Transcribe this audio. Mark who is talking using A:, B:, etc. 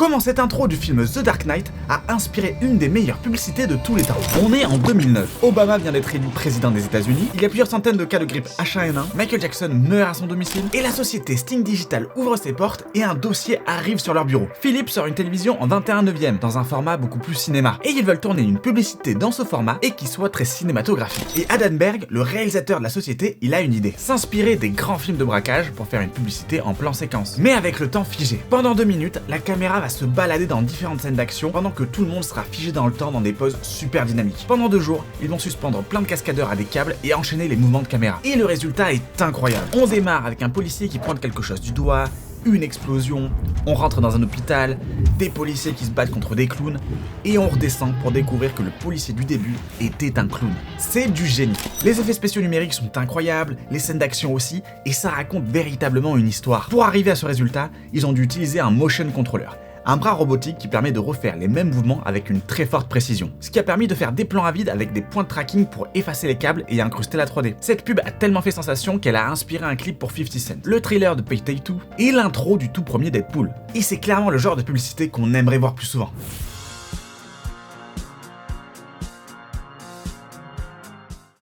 A: Comment cette intro du film The Dark Knight a inspiré une des meilleures publicités de tous les temps. On est en 2009, Obama vient d'être élu président des États-Unis, il y a plusieurs centaines de cas de grippe H1N1, Michael Jackson meurt à son domicile, et la société Sting Digital ouvre ses portes et un dossier arrive sur leur bureau. Philips sort une télévision en 21/9 dans un format beaucoup plus cinéma, et ils veulent tourner une publicité dans ce format et qui soit très cinématographique. Et Adam Berg, le réalisateur de la société, il a une idée, s'inspirer des grands films de braquage pour faire une publicité en plan séquence, mais avec le temps figé. Pendant 2 minutes, la caméra va se balader dans différentes scènes d'action pendant que tout le monde sera figé dans le temps dans des poses super dynamiques. Pendant 2 jours, ils vont suspendre plein de cascadeurs à des câbles et enchaîner les mouvements de caméra. Et le résultat est incroyable. On démarre avec un policier qui pointe quelque chose du doigt, une explosion, on rentre dans un hôpital, des policiers qui se battent contre des clowns, et on redescend pour découvrir que le policier du début était un clown. C'est du génie. Les effets spéciaux numériques sont incroyables, les scènes d'action aussi, et ça raconte véritablement une histoire. Pour arriver à ce résultat, ils ont dû utiliser un motion controller, un bras robotique qui permet de refaire les mêmes mouvements avec une très forte précision. Ce qui a permis de faire des plans à vide avec des points de tracking pour effacer les câbles et incruster la 3D. Cette pub a tellement fait sensation qu'elle a inspiré un clip pour 50 Cent, le trailer de Payday 2 et l'intro du tout premier Deadpool. Et c'est clairement le genre de publicité qu'on aimerait voir plus souvent.